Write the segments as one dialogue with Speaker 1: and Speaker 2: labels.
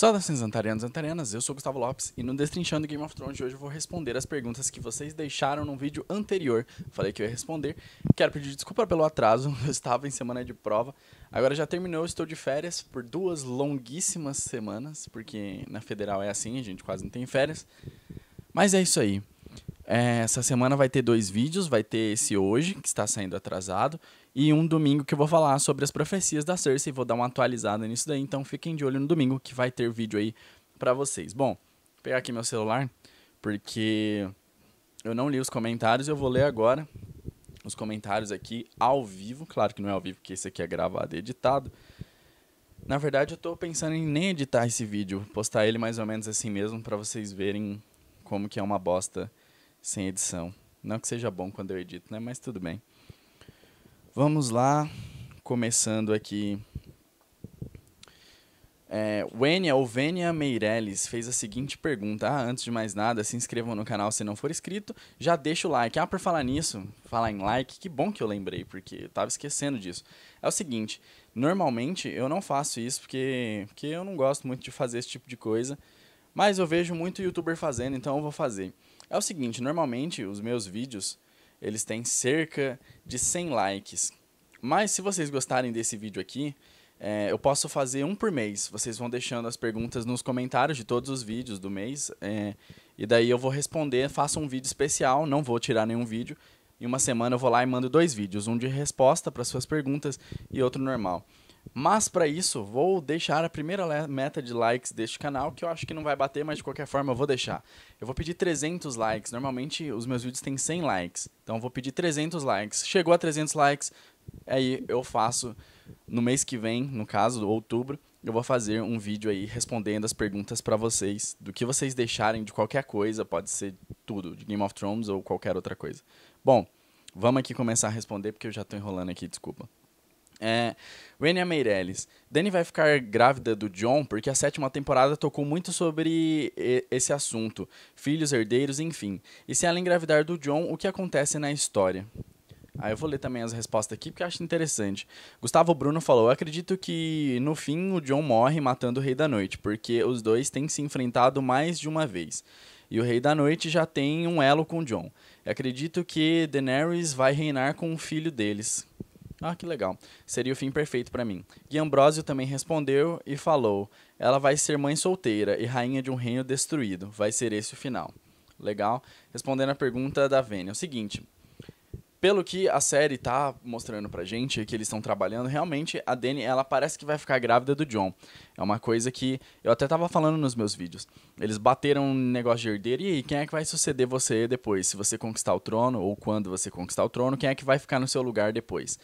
Speaker 1: Saudações antarianos e antarianas, eu sou o Gustavo Lopes e no Destrinchando Game of Thrones de hoje eu vou responder as perguntas que vocês deixaram no vídeo anterior. Falei que eu ia responder. Quero pedir desculpa pelo atraso, eu estava em semana de prova. Agora já terminou, eu estou de férias por 2 longuíssimas semanas, porque na Federal é assim, a gente quase não tem férias. Mas é isso aí. Essa semana vai ter 2 vídeos, vai ter esse hoje, que está saindo atrasado, e um domingo que eu vou falar sobre as profecias da Cersei, vou dar uma atualizada nisso daí, então fiquem de olho no domingo que vai ter vídeo aí pra vocês. Bom, vou pegar aqui meu celular, porque eu não li os comentários, eu vou ler agora os comentários aqui ao vivo, claro que não é ao vivo, porque esse aqui é gravado e editado. Na verdade eu tô pensando em nem editar esse vídeo, postar ele mais ou menos assim mesmo, pra vocês verem como que é uma bosta sem edição. Não que seja bom quando eu edito, né? Mas tudo bem. Vamos lá. Começando aqui. Vênia Meirelles fez a seguinte pergunta. Antes de mais nada, se inscrevam no canal se não for inscrito. Já deixa o like. Por falar nisso, falar em like, que bom que eu lembrei, porque eu tava esquecendo disso. É o seguinte, normalmente eu não faço isso porque eu não gosto muito de fazer esse tipo de coisa. Mas eu vejo muito youtuber fazendo, então eu vou fazer. É o seguinte, normalmente os meus vídeos, eles têm cerca de 100 likes. Mas se vocês gostarem desse vídeo aqui, eu posso fazer um por mês. Vocês vão deixando as perguntas nos comentários de todos os vídeos do mês. E daí eu vou responder, faço um vídeo especial, não vou tirar nenhum vídeo. Em uma semana eu vou lá e mando 2 vídeos, um de resposta para suas perguntas e outro normal. Mas para isso, vou deixar a primeira meta de likes deste canal, que eu acho que não vai bater, mas de qualquer forma eu vou deixar. Eu vou pedir 300 likes, normalmente os meus vídeos têm 100 likes, então eu vou pedir 300 likes. Chegou a 300 likes, aí eu faço, no mês que vem, no caso, outubro, eu vou fazer um vídeo aí respondendo as perguntas para vocês, do que vocês deixarem de qualquer coisa, pode ser tudo, de Game of Thrones ou qualquer outra coisa. Bom, vamos aqui começar a responder, porque eu já tô enrolando aqui, desculpa. Vênia Meirelles. Dany vai ficar grávida do Jon porque a 7ª temporada tocou muito sobre esse assunto. Filhos, herdeiros, enfim. E se ela engravidar do Jon, o que acontece na história? Eu vou ler também as respostas aqui porque eu acho interessante. Gustavo Bruno falou: acredito que no fim o Jon morre matando o Rei da Noite, porque os dois têm se enfrentado mais de uma vez. E o Rei da Noite já tem um elo com o Jon. Acredito que Daenerys vai reinar com o filho deles. Que legal. Seria o fim perfeito pra mim. Gui Ambrosio também respondeu e falou: ela vai ser mãe solteira e rainha de um reino destruído. Vai ser esse o final. Legal. Respondendo a pergunta da Vênia. É o seguinte. Pelo que a série tá mostrando pra gente, que eles estão trabalhando, realmente a Dany, ela parece que vai ficar grávida do Jon. É uma coisa que eu até tava falando nos meus vídeos. Eles bateram um negócio de herdeiro, e aí, quem é que vai suceder você depois? Se você conquistar o trono, ou quando você conquistar o trono, quem é que vai ficar no seu lugar depois?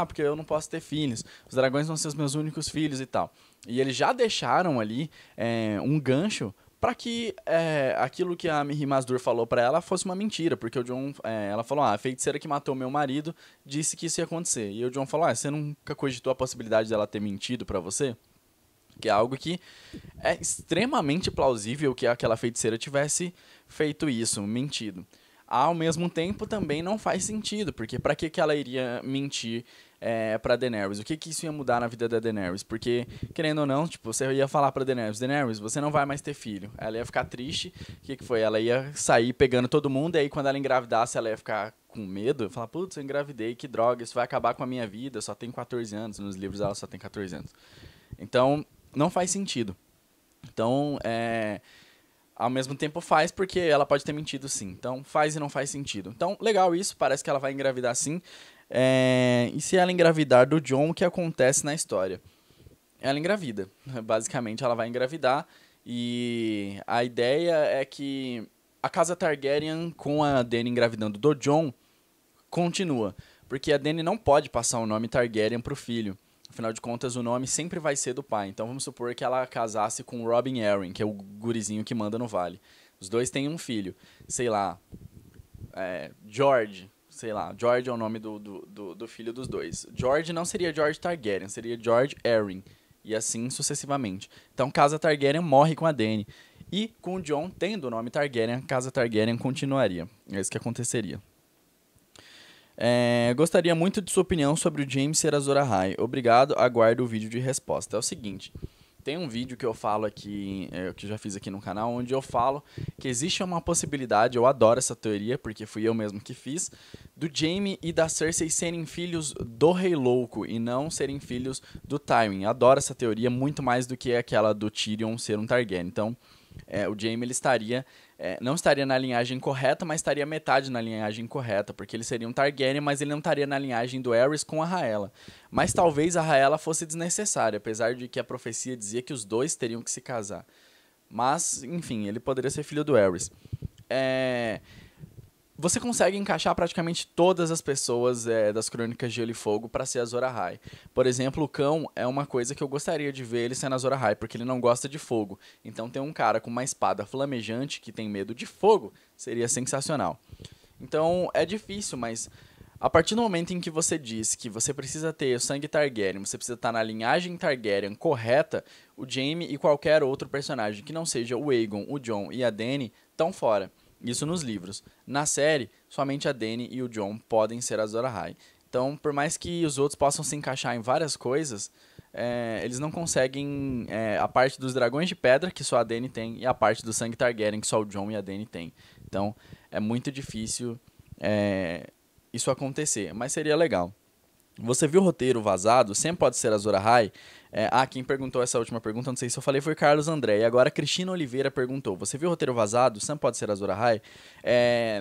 Speaker 1: Porque eu não posso ter filhos. Os dragões vão ser os meus únicos filhos e tal. E eles já deixaram ali um gancho para que aquilo que a Mirri Mazdur falou para ela fosse uma mentira, porque o Jon, ela falou: a feiticeira que matou meu marido disse que isso ia acontecer. E o Jon falou: você nunca cogitou a possibilidade dela ter mentido para você? Que é algo que é extremamente plausível que aquela feiticeira tivesse feito isso, mentido. Ao mesmo tempo, também não faz sentido, porque para que ela iria mentir pra Daenerys? O que isso ia mudar na vida da Daenerys? Porque, querendo ou não, tipo, você ia falar pra Daenerys, você não vai mais ter filho. Ela ia ficar triste. O que foi? Ela ia sair pegando todo mundo, e aí quando ela engravidasse, ela ia ficar com medo. Falar: putz, eu engravidei, que droga, isso vai acabar com a minha vida, eu só tenho 14 anos. Nos livros ela só tem 14 anos. Então, não faz sentido. Então, ao mesmo tempo faz, porque ela pode ter mentido sim. Então faz e não faz sentido. Então, legal isso, parece que ela vai engravidar sim. E se ela engravidar do Jon, o que acontece na história? Ela engravida. Basicamente, ela vai engravidar. E a ideia é que a casa Targaryen, com a Dany engravidando do Jon, continua. Porque a Dany não pode passar o nome Targaryen pro filho. Afinal de contas, o nome sempre vai ser do pai. Então vamos supor que ela casasse com Robin Arryn, que é o gurizinho que manda no vale. Os dois têm um filho. Sei lá. George. Sei lá. George é o nome do filho dos dois. George não seria George Targaryen, seria George Arryn. E assim sucessivamente. Então, casa Targaryen morre com a Dany. E com o Jon tendo o nome Targaryen, a casa Targaryen continuaria. É isso que aconteceria. Gostaria muito de sua opinião sobre o Jaime ser Azor Ahai. Obrigado, aguardo o vídeo de resposta. É o seguinte, Tem um vídeo que eu falo aqui, que eu já fiz aqui no canal, onde eu falo que existe uma possibilidade, eu adoro essa teoria, porque fui eu mesmo que fiz, do Jaime e da Cersei serem filhos do Rei Louco e não serem filhos do Tywin. Adoro essa teoria muito mais do que aquela do Tyrion ser um Targaryen. Então, o Jaime ele estaria não estaria na linhagem correta, mas estaria metade na linhagem correta, porque ele seria um Targaryen, mas ele não estaria na linhagem do Aerys com a Rhaella. Mas talvez a Rhaella fosse desnecessária, apesar de que a profecia dizia que os dois teriam que se casar. Mas, enfim, ele poderia ser filho do Aerys. Você consegue encaixar praticamente todas as pessoas das Crônicas de Gelo e Fogo para ser Azor Ahai. Por exemplo, o cão é uma coisa que eu gostaria de ver ele sendo Azor Ahai, porque ele não gosta de fogo. Então ter um cara com uma espada flamejante que tem medo de fogo seria sensacional. Então é difícil, mas a partir do momento em que você diz que você precisa ter o sangue Targaryen, você precisa estar na linhagem Targaryen correta, o Jaime e qualquer outro personagem que não seja o Aegon, o Jon e a Dany estão fora. Isso nos livros. Na série, somente a Dany e o Jon podem ser Azor Ahai. Então, por mais que os outros possam se encaixar em várias coisas, eles não conseguem a parte dos dragões de pedra, que só a Dany tem, e a parte do sangue Targaryen, que só o Jon e a Dany tem. Então, é muito difícil isso acontecer, mas seria legal. Você viu o roteiro vazado? Sempre pode ser Azor Ahai? Quem perguntou essa última pergunta, não sei se eu falei, foi Carlos André. E agora a Cristina Oliveira perguntou: você viu o roteiro vazado? Sempre pode ser Azor Ahai?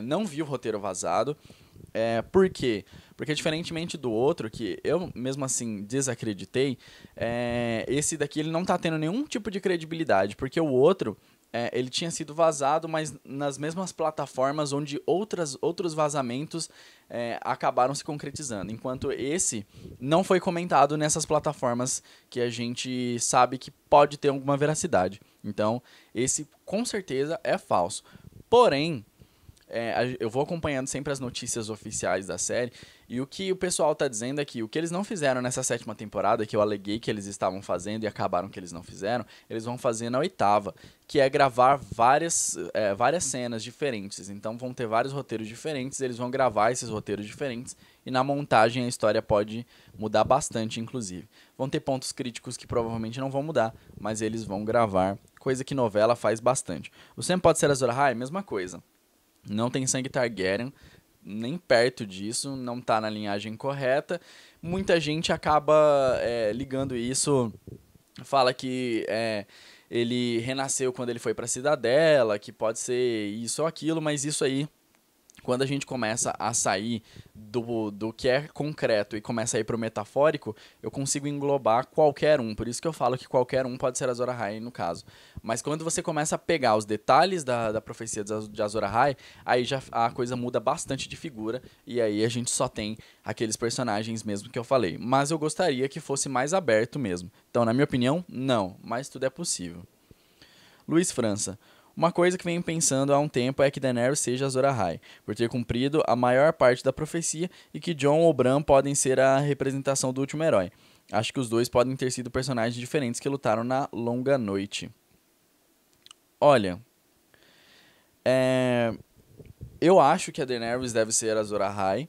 Speaker 1: Não vi o roteiro vazado. Por quê? Porque diferentemente do outro, que eu mesmo assim desacreditei, esse daqui ele não tá tendo nenhum tipo de credibilidade. Porque o outro, ele tinha sido vazado, mas nas mesmas plataformas onde outros vazamentos acabaram se concretizando. Enquanto esse não foi comentado nessas plataformas que a gente sabe que pode ter alguma veracidade. Então, esse com certeza é falso. Porém, eu vou acompanhando sempre as notícias oficiais da série, e o que o pessoal tá dizendo é que o que eles não fizeram nessa 7ª temporada, que eu aleguei que eles estavam fazendo e acabaram que eles não fizeram, eles vão fazer na 8ª, que é gravar várias cenas diferentes. Então vão ter vários roteiros diferentes, eles vão gravar esses roteiros diferentes, e na montagem a história pode mudar bastante, inclusive. Vão ter pontos críticos que provavelmente não vão mudar, mas eles vão gravar, coisa que novela faz bastante. O Sempre Pode Ser Azor Ahai, mesma coisa. Não tem sangue Targaryen, nem perto disso, não tá na linhagem correta. Muita gente acaba ligando isso, fala que ele renasceu quando ele foi pra Cidadela, que pode ser isso ou aquilo, mas isso aí, quando a gente começa a sair do que é concreto e começa a ir pro metafórico, eu consigo englobar qualquer um. Por isso que eu falo que qualquer um pode ser Azor Ahai no caso. Mas quando você começa a pegar os detalhes da profecia de Azor Ahai, aí já a coisa muda bastante de figura. E aí a gente só tem aqueles personagens mesmo que eu falei. Mas eu gostaria que fosse mais aberto mesmo. Então, na minha opinião, não. Mas tudo é possível. Luiz França. Uma coisa que venho pensando há um tempo é que Daenerys seja Azor Ahai, por ter cumprido a maior parte da profecia, e que Jon ou Bran podem ser a representação do último herói. Acho que os dois podem ter sido personagens diferentes que lutaram na longa noite. Olha, eu acho que a Daenerys deve ser Azor Ahai,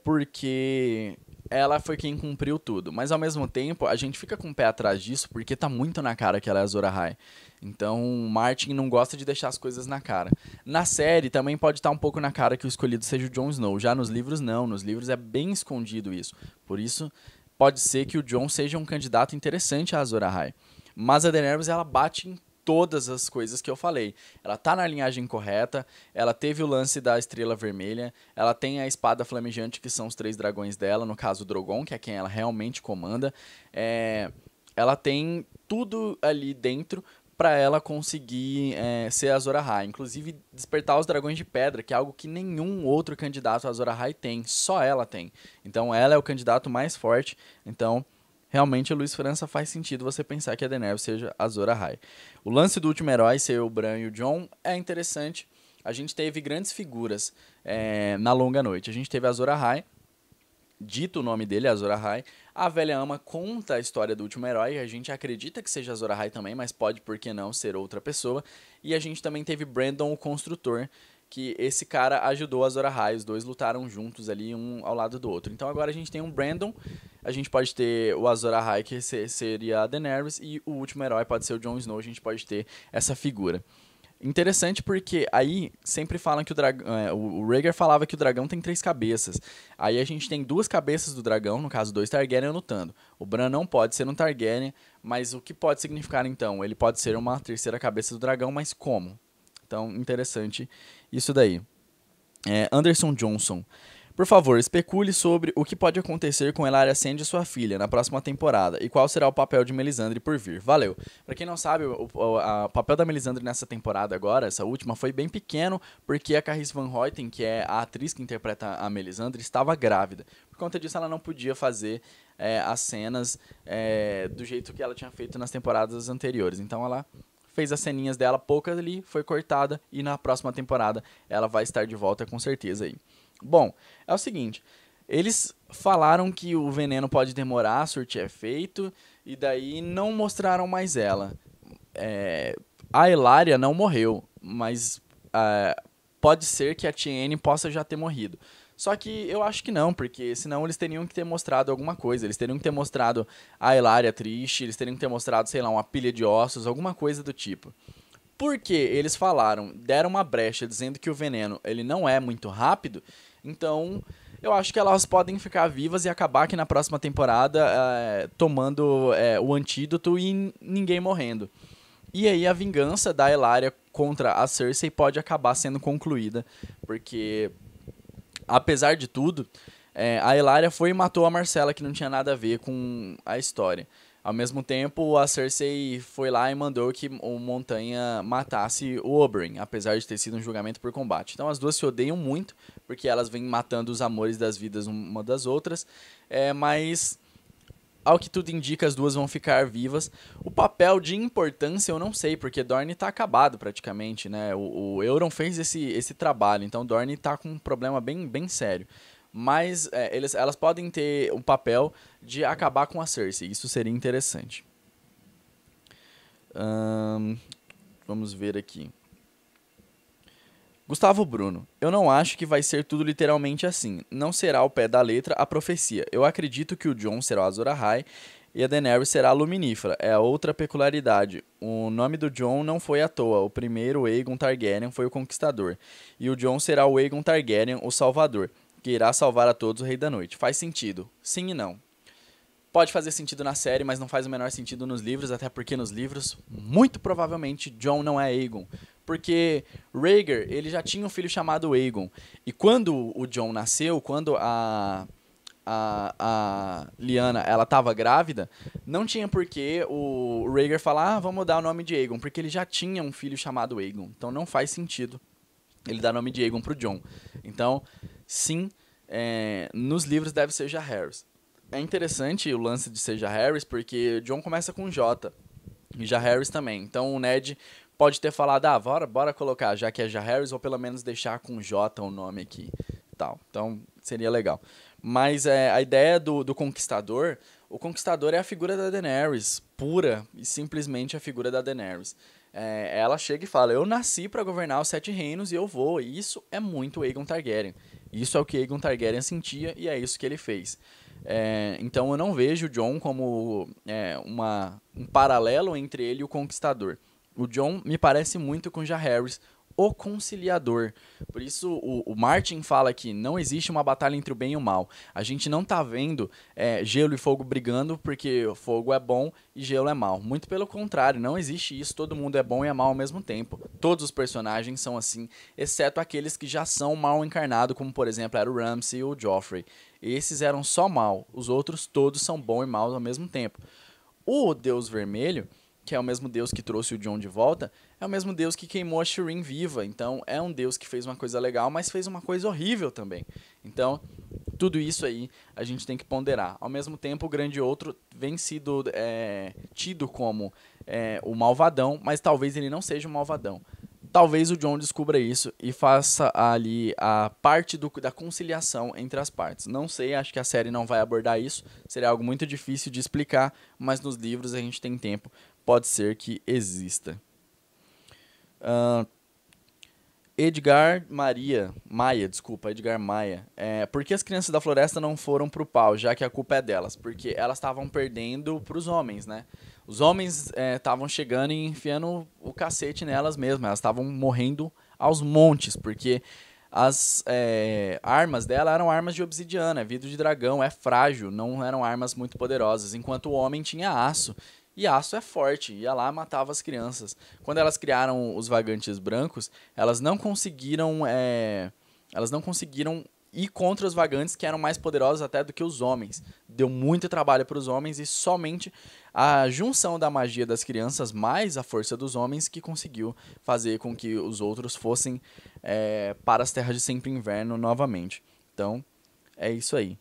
Speaker 1: porque ela foi quem cumpriu tudo. Mas ao mesmo tempo, a gente fica com o pé atrás disso, porque tá muito na cara que ela é Azor Ahai. Então, Martin não gosta de deixar as coisas na cara. Na série, também pode estar um pouco na cara que o escolhido seja o Jon Snow. Já nos livros, não. Nos livros é bem escondido isso. Por isso, pode ser que o Jon seja um candidato interessante a Azor Ahai. Mas a Daenerys, ela bate em todas as coisas que eu falei. Ela tá na linhagem correta, ela teve o lance da Estrela Vermelha, ela tem a espada flamejante, que são os 3 dragões dela, no caso o Drogon, que é quem ela realmente comanda. Ela tem tudo ali dentro para ela conseguir ser Azor Ahai. Inclusive, despertar os dragões de pedra, que é algo que nenhum outro candidato a Azor Ahai tem. Só ela tem. Então, ela é o candidato mais forte. Então, realmente, Luiz França, faz sentido você pensar que a Daenerys seja Azor Ahai. O lance do último herói ser o Bran e o Jon é interessante. A gente teve grandes figuras na longa noite. A gente teve Azor Ahai, dito o nome dele, Azor Ahai. A Velha Ama conta a história do último herói. A gente acredita que seja Azor Ahai também, mas pode, por que não, ser outra pessoa. E a gente também teve Brandon, o Construtor, que esse cara ajudou o Azor Ahai, os dois lutaram juntos ali, um ao lado do outro. Então agora a gente tem um Brandon, a gente pode ter o Azor Ahai, que seria a Daenerys, e o último herói pode ser o Jon Snow, a gente pode ter essa figura. Interessante porque aí sempre falam que o dragão. O Rhaegar falava que o dragão tem 3 cabeças. Aí a gente tem 2 cabeças do dragão, no caso 2 Targaryen lutando. O Bran não pode ser um Targaryen, mas o que pode significar então? Ele pode ser uma terceira cabeça do dragão, mas como? Então, interessante isso daí. Anderson Johnson. Por favor, especule sobre o que pode acontecer com Ellaria Sand e sua filha na próxima temporada e qual será o papel de Melisandre por vir. Valeu. Pra quem não sabe, o papel da Melisandre nessa temporada agora, essa última, foi bem pequeno porque a Carice Van Houten, que é a atriz que interpreta a Melisandre, estava grávida. Por conta disso, ela não podia fazer as cenas do jeito que ela tinha feito nas temporadas anteriores. Então, ela fez as ceninhas dela, poucas ali, foi cortada e na próxima temporada ela vai estar de volta com certeza aí. Bom, é o seguinte, eles falaram que o veneno pode demorar a surtir efeito e daí não mostraram mais ela. A Ellaria não morreu, mas pode ser que a Tiene possa já ter morrido. Só que eu acho que não, porque senão eles teriam que ter mostrado alguma coisa. Eles teriam que ter mostrado a Ellaria triste, eles teriam que ter mostrado, sei lá, uma pilha de ossos, alguma coisa do tipo. Porque eles deram uma brecha dizendo que o veneno ele não é muito rápido, então eu acho que elas podem ficar vivas e acabar aqui na próxima temporada tomando o antídoto e ninguém morrendo. E aí a vingança da Ellaria contra a Cersei pode acabar sendo concluída, porque apesar de tudo, a Ellaria foi e matou a Myrcella, que não tinha nada a ver com a história. Ao mesmo tempo, a Cersei foi lá e mandou que o Montanha matasse o Oberyn, apesar de ter sido um julgamento por combate. Então as duas se odeiam muito, porque elas vêm matando os amores das vidas uma das outras, mas ao que tudo indica, as duas vão ficar vivas. O papel de importância eu não sei, porque Dorne tá acabado praticamente, né? O Euron fez esse trabalho, então Dorne tá com um problema bem, bem sério. Mas elas podem ter um papel de acabar com a Cersei. Isso seria interessante. Vamos ver aqui. Gustavo Bruno. Eu não acho que vai ser tudo literalmente assim. Não será ao pé da letra a profecia. Eu acredito que o Jon será o Azor Ahai e a Daenerys será a Luminífera. É a outra peculiaridade. O nome do Jon não foi à toa. O primeiro Aegon Targaryen foi o Conquistador. E o Jon será o Aegon Targaryen, o Salvador, que irá salvar a todos o Rei da Noite. Faz sentido. Sim e não. Pode fazer sentido na série, mas não faz o menor sentido nos livros, até porque nos livros, muito provavelmente, Jon não é Aegon. Porque Rhaegar, ele já tinha um filho chamado Aegon. E quando o Jon nasceu, quando a Lyanna, ela estava grávida, não tinha por que o Rhaegar falar, vamos dar o nome de Aegon, porque ele já tinha um filho chamado Aegon. Então não faz sentido ele dar o nome de Aegon pro Jon. Então, sim, nos livros deve ser Jaehaerys. É interessante o lance de ser Jaehaerys, porque Jon começa com J, e Jaehaerys também. Então o Ned pode ter falado, bora colocar, já que é Jaehaerys, ou pelo menos deixar com J o nome aqui. Tal. Então seria legal. Mas a ideia do Conquistador, o Conquistador é a figura da Daenerys, pura e simplesmente a figura da Daenerys. Ela chega e fala, eu nasci para governar os 7 reinos e eu vou. E isso é muito Aegon Targaryen. Isso é o que Aegon Targaryen sentia e é isso que ele fez. Então eu não vejo o Jon como um paralelo entre ele e o Conquistador. O Jon me parece muito com Jaehaerys, o Conciliador. Por isso o Martin fala que não existe uma batalha entre o bem e o mal. A gente não tá vendo gelo e fogo brigando porque fogo é bom e gelo é mal. Muito pelo contrário, não existe isso. Todo mundo é bom e é mal ao mesmo tempo. Todos os personagens são assim, exceto aqueles que já são mal encarnados, como por exemplo era o Ramsay e o Joffrey. Esses eram só mal. Os outros todos são bons e maus ao mesmo tempo. O Deus Vermelho, que é o mesmo Deus que trouxe o Jon de volta, é o mesmo Deus que queimou a Shireen viva. Então, é um Deus que fez uma coisa legal, mas fez uma coisa horrível também. Então, tudo isso aí a gente tem que ponderar. Ao mesmo tempo, o Grande Outro vem sido tido como o malvadão, mas talvez ele não seja o malvadão. Talvez o Jon descubra isso e faça ali a parte da conciliação entre as partes. Não sei, acho que a série não vai abordar isso. Seria algo muito difícil de explicar, mas nos livros a gente tem tempo. Pode ser que exista. Edgar Maia. Por que as crianças da floresta não foram pro pau, já que a culpa é delas? Porque elas estavam perdendo pros homens, né? Os homens estavam chegando e enfiando o cacete nelas mesmas. Elas estavam morrendo aos montes, porque as armas dela eram armas de obsidiana, é vidro de dragão, é frágil, não eram armas muito poderosas, enquanto o homem tinha aço. E aço é forte, ia lá e matava as crianças. Quando elas criaram os vagantes brancos, elas não conseguiram ir contra os vagantes que eram mais poderosos até do que os homens. Deu muito trabalho para os homens e somente a junção da magia das crianças mais a força dos homens que conseguiu fazer com que os outros fossem para as terras de sempre inverno novamente. Então, é isso aí.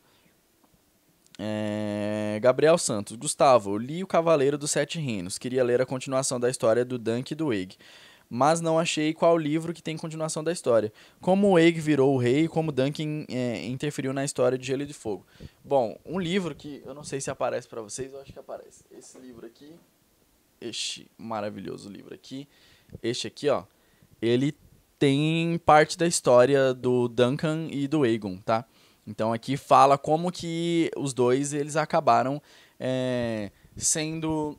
Speaker 1: Gabriel Santos. Gustavo, eu li O Cavaleiro dos Sete Reinos. Queria ler a continuação da história do Dunk e do Aeg, mas não achei qual livro que tem continuação da história. Como o Aeg virou o rei e como Duncan interferiu na história de Gelo e de Fogo. Bom, um livro que eu não sei se aparece pra vocês, eu acho que aparece. Esse livro aqui, este maravilhoso livro aqui, este aqui, ó, ele tem parte da história do Duncan e do Aegon, tá? Então aqui fala como que os dois eles acabaram sendo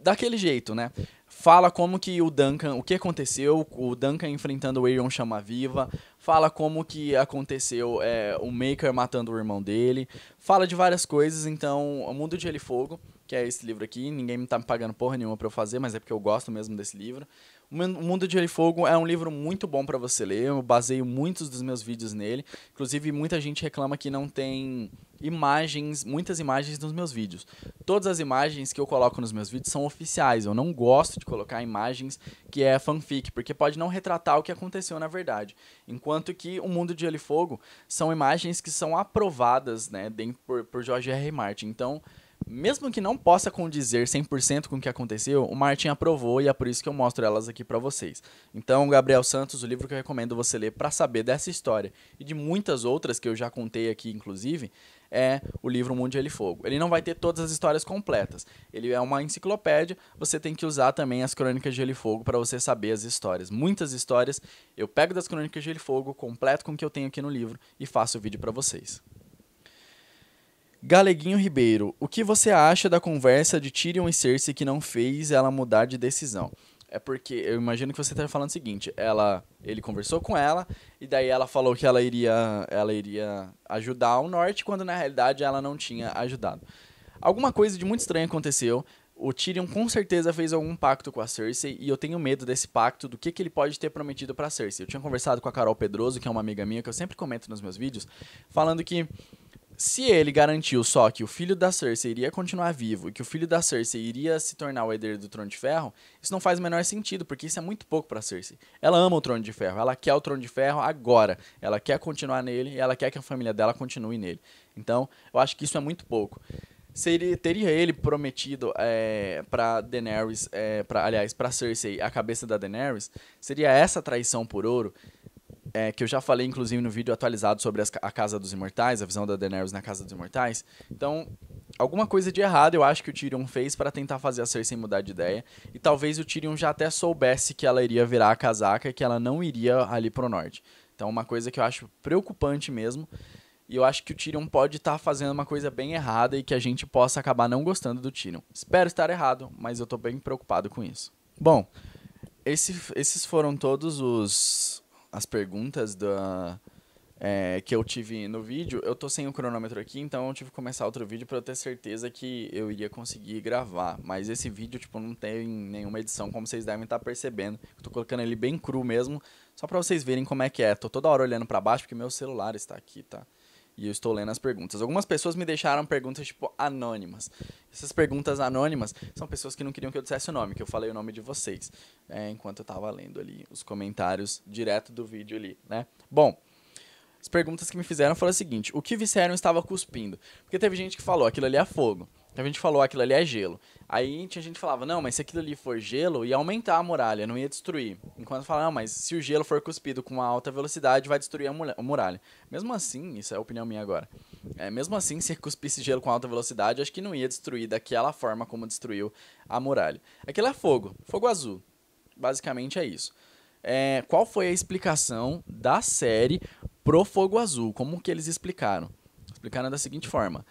Speaker 1: daquele jeito, né? Fala como que o Duncan, o que aconteceu, o Duncan enfrentando o Aeron Chama-Viva, fala como que aconteceu o Maker matando o irmão dele, fala de várias coisas. Então, O Mundo de Gelo e Fogo, que é esse livro aqui, ninguém tá me pagando porra nenhuma pra eu fazer, mas é porque eu gosto mesmo desse livro. O Mundo de Gelo e Fogo é um livro muito bom pra você ler, eu baseio muitos dos meus vídeos nele, inclusive muita gente reclama que não tem imagens, muitas imagens nos meus vídeos. Todas as imagens que eu coloco nos meus vídeos são oficiais, eu não gosto de colocar imagens que é fanfic, porque pode não retratar o que aconteceu na verdade. Enquanto que O Mundo de Gelo e Fogo são imagens que são aprovadas, né, por George R. R. Martin. Então, mesmo que não possa condizer 100% com o que aconteceu, o Martin aprovou e é por isso que eu mostro elas aqui pra vocês. Então, Gabriel Santos, o livro que eu recomendo você ler pra saber dessa história e de muitas outras que eu já contei aqui, inclusive, é o livro Mundo de Gelo e Fogo. Ele não vai ter todas as histórias completas. Ele é uma enciclopédia, você tem que usar também as Crônicas de Gelo e Fogo para você saber as histórias. Muitas histórias eu pego das Crônicas de Gelo e Fogo, completo com o que eu tenho aqui no livro e faço o vídeo para vocês. Galeguinho Ribeiro, o que você acha da conversa de Tyrion e Cersei que não fez ela mudar de decisão? É porque eu imagino que você está falando o seguinte, ele conversou com ela e daí ela falou que ela iria ajudar o norte, quando na realidade ela não tinha ajudado. Alguma coisa de muito estranho aconteceu. O Tyrion com certeza fez algum pacto com a Cersei e eu tenho medo desse pacto, do que ele pode ter prometido pra Cersei. Eu tinha conversado com a Carol Pedroso, que é uma amiga minha que eu sempre comento nos meus vídeos, falando que se ele garantiu só que o filho da Cersei iria continuar vivo e que o filho da Cersei iria se tornar o herdeiro do Trono de Ferro, isso não faz o menor sentido, porque isso é muito pouco pra Cersei. Ela ama o Trono de Ferro, ela quer o Trono de Ferro agora, ela quer continuar nele e ela quer que a família dela continue nele. Então, eu acho que isso é muito pouco. Teria ele prometido pra Daenerys, pra Cersei, a cabeça da Daenerys, seria essa traição por ouro, que eu já falei, inclusive, no vídeo atualizado sobre a Casa dos Imortais, a visão da Daenerys na Casa dos Imortais. Então, alguma coisa de errado eu acho que o Tyrion fez para tentar fazer a Cersei mudar de ideia. E talvez o Tyrion já até soubesse que ela iria virar a casaca e que ela não iria ali pro norte. Então, uma coisa que eu acho preocupante mesmo. E eu acho que o Tyrion pode estar fazendo uma coisa bem errada e que a gente possa acabar não gostando do Tyrion. Espero estar errado, mas eu tô bem preocupado com isso. Bom, esses foram todos as perguntas que eu tive no vídeo. Eu tô sem o cronômetro aqui, então eu tive que começar outro vídeo pra eu ter certeza que eu iria conseguir gravar. Mas esse vídeo, tipo, não tem nenhuma edição, como vocês devem estar percebendo. Eu tô colocando ele bem cru mesmo, só pra vocês verem como é que é. Tô toda hora olhando pra baixo porque meu celular está aqui, tá? E eu estou lendo as perguntas. Algumas pessoas me deixaram perguntas, tipo, anônimas. Essas perguntas anônimas são pessoas que não queriam que eu dissesse o nome, que eu falei o nome de vocês, enquanto eu tava lendo ali os comentários direto do vídeo ali, né? Bom, as perguntas que me fizeram foram o seguinte: o que Viserion estava cuspindo? Porque teve gente que falou, aquilo ali é fogo. Teve gente que falou, aquilo ali é gelo. Aí tinha gente que falava, não, mas se aquilo ali for gelo, ia aumentar a muralha, não ia destruir. Enquanto falava, não, mas se o gelo for cuspido com uma alta velocidade, vai destruir a muralha. Mesmo assim, isso é a opinião minha agora, mesmo assim, se cuspisse gelo com alta velocidade, acho que não ia destruir daquela forma como destruiu a muralha. Aquilo é fogo, fogo azul. Basicamente é isso. qual foi a explicação da série pro fogo azul. Como que eles explicaram? Explicaram da seguinte forma.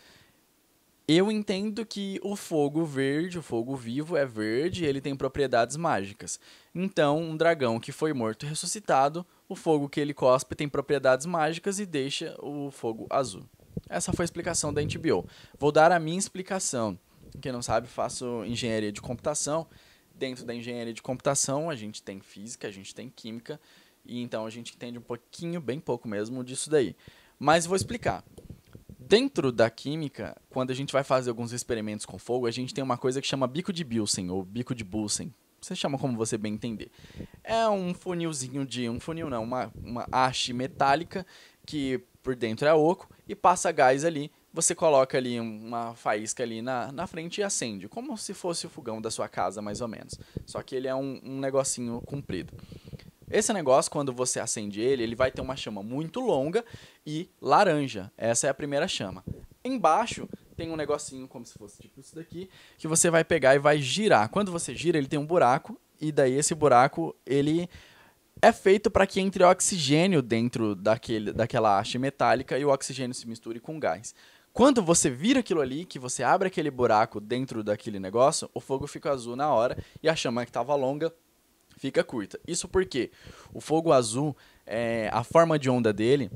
Speaker 1: Eu entendo que o fogo verde, o fogo vivo é verde e ele tem propriedades mágicas. Então, um dragão que foi morto e ressuscitado, o fogo que ele cospe tem propriedades mágicas e deixa o fogo azul. Essa foi a explicação da HBO. Vou dar a minha explicação. Quem não sabe, faço engenharia de computação. Dentro da engenharia de computação, a gente tem física, a gente tem química, e então a gente entende um pouquinho, bem pouco mesmo, disso daí. Mas vou explicar. Dentro da química, quando a gente vai fazer alguns experimentos com fogo, a gente tem uma coisa que chama bico de Bilsen, ou bico de Bunsen. Você chama como você bem entender. É um funilzinho uma haste metálica que por dentro é oco e passa gás ali. Você coloca ali uma faísca ali na frente e acende, como se fosse o fogão da sua casa, mais ou menos. Só que ele é um negocinho comprido. Esse negócio, quando você acende ele, ele vai ter uma chama muito longa e laranja. Essa é a primeira chama. Embaixo tem um negocinho como se fosse tipo isso daqui, que você vai pegar e vai girar. Quando você gira, ele tem um buraco, e daí esse buraco, ele é feito para que entre oxigênio dentro daquela haste metálica e o oxigênio se misture com gás. Quando você vira aquilo ali, que você abre aquele buraco dentro daquele negócio, o fogo fica azul na hora e a chama que estava longa fica curta. Isso porque o fogo azul, a forma de onda dele,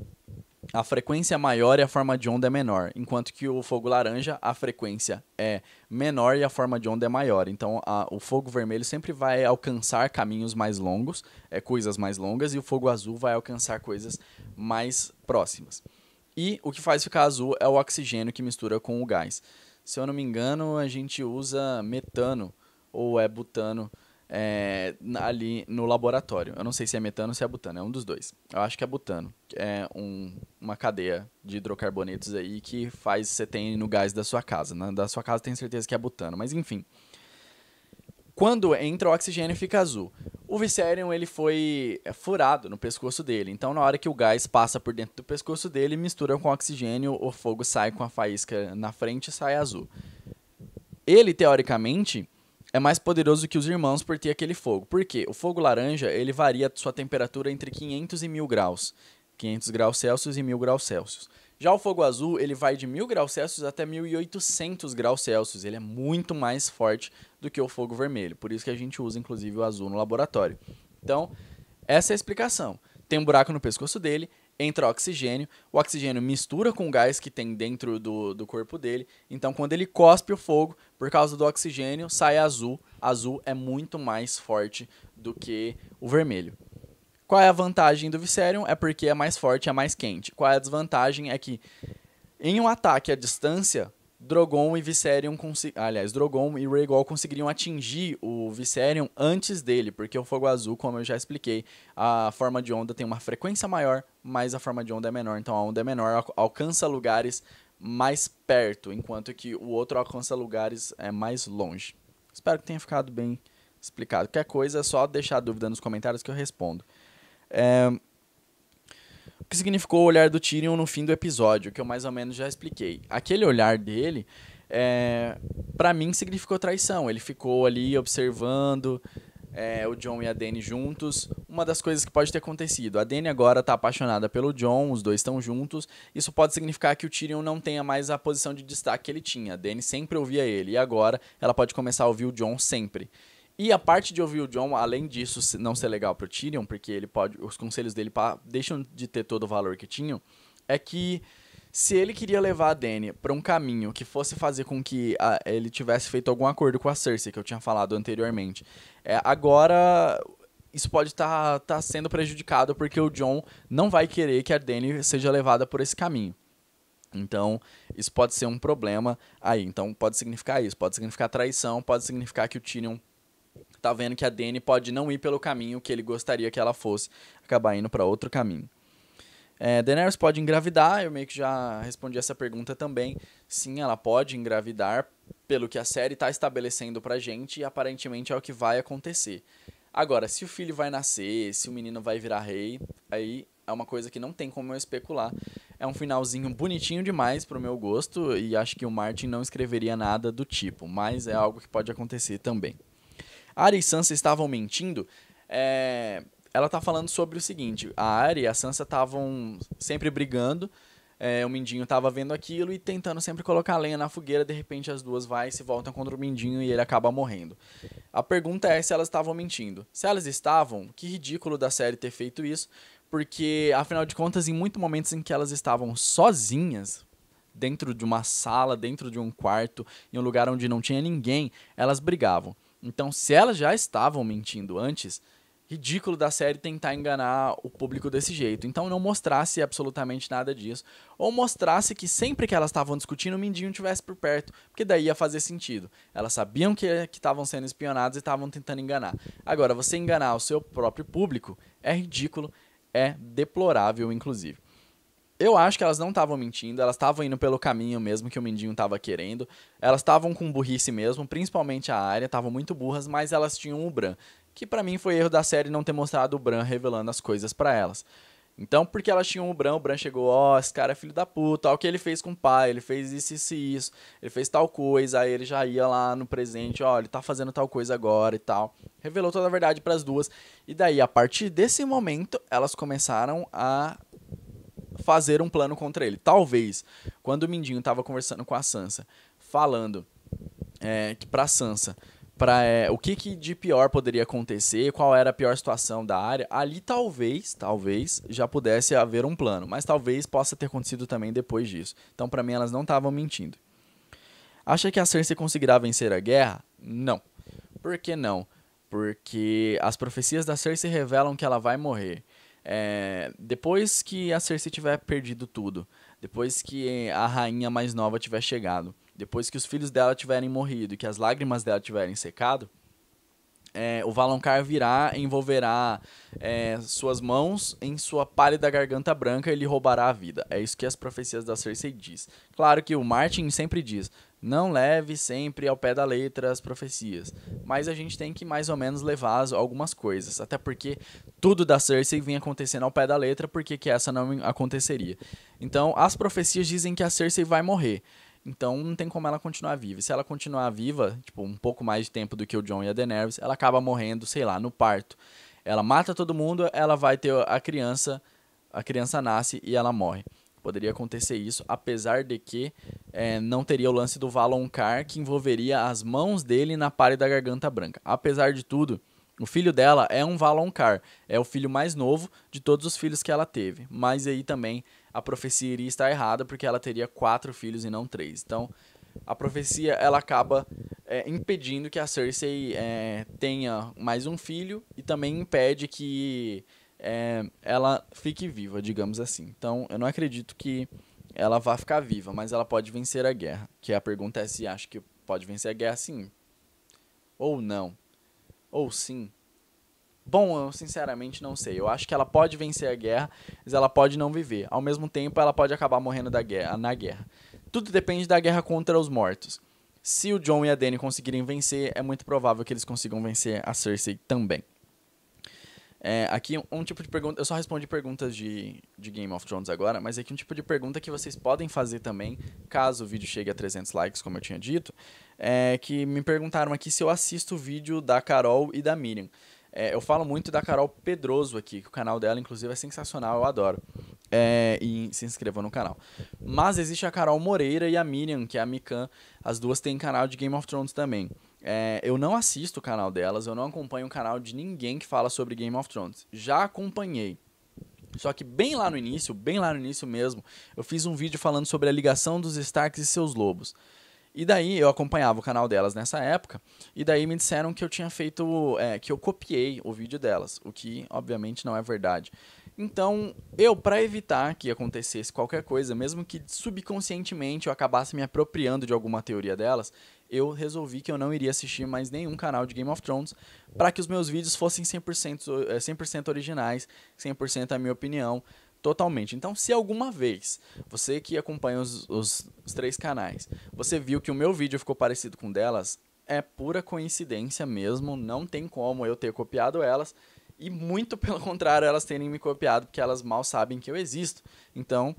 Speaker 1: a frequência é maior e a forma de onda é menor. Enquanto que o fogo laranja, a frequência é menor e a forma de onda é maior. Então, o fogo vermelho sempre vai alcançar caminhos mais longos, coisas mais longas, e o fogo azul vai alcançar coisas mais próximas. E o que faz ficar azul é o oxigênio que mistura com o gás. Se eu não me engano, a gente usa metano ou butano ali no laboratório. Eu não sei se é metano ou se é butano, é um dos dois. Eu acho que é butano, que é uma cadeia de hidrocarbonetos aí que você tem no gás da sua casa. Da sua casa tenho certeza que é butano, mas enfim. Quando entra o oxigênio fica azul. O Viserion ele foi furado no pescoço dele, então na hora que o gás passa por dentro do pescoço dele, mistura com o oxigênio, o fogo sai com a faísca na frente e sai azul. Ele, teoricamente, é mais poderoso que os irmãos por ter aquele fogo. Por quê? O fogo laranja, ele varia sua temperatura entre 500 e 1000 graus. 500 graus Celsius e 1000 graus Celsius. Já o fogo azul, ele vai de 1000 graus Celsius até 1800 graus Celsius. Ele é muito mais forte do que o fogo vermelho. Por isso que a gente usa, inclusive, o azul no laboratório. Então, essa é a explicação. Tem um buraco no pescoço dele, entra oxigênio, o oxigênio mistura com o gás que tem dentro do corpo dele, então quando ele cospe o fogo, por causa do oxigênio, sai azul. Azul é muito mais forte do que o vermelho. Qual é a vantagem do Viserion? É porque é mais forte, é mais quente. Qual é a desvantagem? É que em um ataque à distância, Drogon e Rhaegal conseguiriam atingir o Viserion antes dele, porque o fogo azul, como eu já expliquei, a forma de onda tem uma frequência maior, mas a forma de onda é menor, então a onda é menor, alcança lugares mais perto, enquanto que o outro alcança lugares mais longe. Espero que tenha ficado bem explicado. Qualquer coisa é só deixar dúvida nos comentários que eu respondo. O que significou o olhar do Tyrion no fim do episódio, que eu mais ou menos já expliquei. Aquele olhar dele, pra mim, significou traição. Ele ficou ali observando o Jon e a Dany juntos. Uma das coisas que pode ter acontecido, a Dany agora tá apaixonada pelo Jon, os dois estão juntos. Isso pode significar que o Tyrion não tenha mais a posição de destaque que ele tinha. A Dany sempre ouvia ele, e agora ela pode começar a ouvir o Jon sempre. E a parte de ouvir o Jon, além disso não ser legal pro Tyrion, porque os conselhos dele deixam de ter todo o valor que tinham, é que se ele queria levar a Dany para um caminho que fosse fazer com que ele tivesse feito algum acordo com a Cersei, que eu tinha falado anteriormente, agora isso pode estar sendo prejudicado porque o Jon não vai querer que a Dany seja levada por esse caminho. Então, isso pode ser um problema aí. Então, pode significar isso, pode significar traição, pode significar que o Tyrion tá vendo que a Dany pode não ir pelo caminho que ele gostaria que ela fosse, acabar indo para outro caminho. Daenerys pode engravidar, eu meio que já respondi essa pergunta também. Sim, ela pode engravidar, pelo que a série está estabelecendo pra gente, e aparentemente é o que vai acontecer. Agora, se o filho vai nascer, se o menino vai virar rei, aí é uma coisa que não tem como eu especular. É um finalzinho bonitinho demais pro meu gosto, e acho que o Martin não escreveria nada do tipo, mas é algo que pode acontecer também. Arya e Sansa estavam mentindo. ela tá falando sobre o seguinte: a Arya e a Sansa estavam sempre brigando. O Mindinho tava vendo aquilo e tentando sempre colocar lenha na fogueira. De repente as duas vai e se voltam contra o Mindinho e ele acaba morrendo. A pergunta é se elas estavam mentindo. Se elas estavam, que ridículo da série ter feito isso, porque afinal de contas, em muitos momentos em que elas estavam sozinhas, dentro de uma sala, dentro de um quarto, em um lugar onde não tinha ninguém, elas brigavam. Então, se elas já estavam mentindo antes, ridículo da série tentar enganar o público desse jeito. Então, não mostrasse absolutamente nada disso. Ou mostrasse que sempre que elas estavam discutindo, o Mindinho estivesse por perto, porque daí ia fazer sentido. Elas sabiam que estavam sendo espionadas e estavam tentando enganar. Agora, você enganar o seu próprio público é ridículo, é deplorável, inclusive. Eu acho que elas não estavam mentindo, elas estavam indo pelo caminho mesmo que o Mindinho estava querendo. Elas estavam com burrice mesmo, principalmente a Arya, estavam muito burras, mas elas tinham o Bran. Que pra mim foi erro da série não ter mostrado o Bran revelando as coisas pra elas. Então, porque elas tinham o Bran chegou, ó, esse cara é filho da puta, ó o que ele fez com o pai, ele fez isso, isso e isso, ele fez tal coisa, aí ele já ia lá no presente, ó, ele tá fazendo tal coisa agora e tal. Revelou toda a verdade pras duas. E daí, a partir desse momento, elas começaram a fazer um plano contra ele. Talvez, quando o Mindinho estava conversando com a Sansa, falando que pra Sansa, o que de pior poderia acontecer, qual era a pior situação da área, ali talvez já pudesse haver um plano, mas talvez possa ter acontecido também depois disso. Então, pra mim, elas não estavam mentindo. Acha que a Cersei conseguirá vencer a guerra? Não. Por que não? Porque as profecias da Cersei revelam que ela vai morrer. Depois que a Cersei tiver perdido tudo, depois que a rainha mais nova tiver chegado, depois que os filhos dela tiverem morrido e que as lágrimas dela tiverem secado, o Valonqar virá, envolverá suas mãos em sua pálida garganta branca e lhe roubará a vida. É isso que as profecias da Cersei diz. Claro que o Martin sempre diz, não leve sempre ao pé da letra as profecias, mas a gente tem que mais ou menos levar algumas coisas, até porque tudo da Cersei vinha acontecendo ao pé da letra, porque que essa não aconteceria. Então, as profecias dizem que a Cersei vai morrer. Então não tem como ela continuar viva. E se ela continuar viva, tipo, um pouco mais de tempo do que o Jon e a Daenerys, ela acaba morrendo, sei lá, no parto. Ela mata todo mundo, ela vai ter a criança nasce e ela morre. Poderia acontecer isso, apesar de que não teria o lance do Valonqar, que envolveria as mãos dele na pálida da garganta branca. Apesar de tudo, o filho dela é um Valonqar, é o filho mais novo de todos os filhos que ela teve. Mas aí também a profecia iria estar errada, porque ela teria 4 filhos e não 3. Então, a profecia ela acaba impedindo que a Cersei tenha mais um filho e também impede que ela fique viva, digamos assim. Então, eu não acredito que ela vá ficar viva, mas ela pode vencer a guerra. Que a pergunta é se acha que pode vencer a guerra, sim ou não. Ou sim. Bom, eu sinceramente não sei. Eu acho que ela pode vencer a guerra, mas ela pode não viver. Ao mesmo tempo, ela pode acabar morrendo na guerra. Tudo depende da guerra contra os mortos. Se o Jon e a Dany conseguirem vencer, é muito provável que eles consigam vencer a Cersei também. Aqui um tipo de pergunta, eu só respondi perguntas de Game of Thrones agora, mas aqui um tipo de pergunta que vocês podem fazer também, caso o vídeo chegue a 300 likes, como eu tinha dito, que me perguntaram aqui se eu assisto o vídeo da Carol e da Miriam. Eu falo muito da Carol Pedroso aqui, que o canal dela, inclusive, é sensacional, eu adoro. E se inscrevam no canal. Mas existe a Carol Moreira e a Miriam, que é a Mikan. As duas têm canal de Game of Thrones também. Eu não assisto o canal delas, eu não acompanho o canal de ninguém que fala sobre Game of Thrones. Já acompanhei. Só que bem lá no início mesmo, eu fiz um vídeo falando sobre a ligação dos Starks e seus lobos. E daí eu acompanhava o canal delas nessa época, e daí me disseram que eu tinha feito, que eu copiei o vídeo delas, o que obviamente não é verdade. Então, para evitar que acontecesse qualquer coisa, mesmo que subconscientemente eu acabasse me apropriando de alguma teoria delas, eu resolvi que eu não iria assistir mais nenhum canal de Game of Thrones, para que os meus vídeos fossem 100% originais, 100% a minha opinião, totalmente. Então, se alguma vez, você que acompanha os 3 canais, você viu que o meu vídeo ficou parecido com o delas, é pura coincidência mesmo, não tem como eu ter copiado elas, e muito pelo contrário, elas terem me copiado, porque elas mal sabem que eu existo. Então,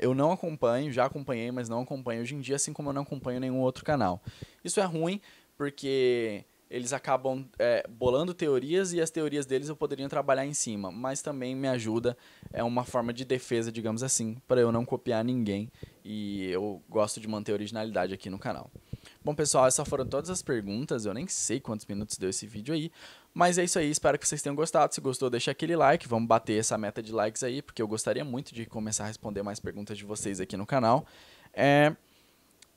Speaker 1: eu não acompanho, já acompanhei, mas não acompanho hoje em dia, assim como eu não acompanho nenhum outro canal. Isso é ruim, porque eles acabam bolando teorias e as teorias deles eu poderia trabalhar em cima, mas também me ajuda, é uma forma de defesa, digamos assim, para eu não copiar ninguém e eu gosto de manter a originalidade aqui no canal. Bom, pessoal, essas foram todas as perguntas, eu nem sei quantos minutos deu esse vídeo aí, mas é isso aí, espero que vocês tenham gostado. Se gostou, deixa aquele like, vamos bater essa meta de likes aí, porque eu gostaria muito de começar a responder mais perguntas de vocês aqui no canal.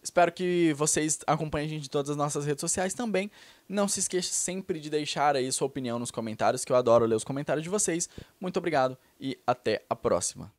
Speaker 1: Espero que vocês acompanhem a gente em todas as nossas redes sociais também. Não se esqueça sempre de deixar aí sua opinião nos comentários, que eu adoro ler os comentários de vocês. Muito obrigado e até a próxima.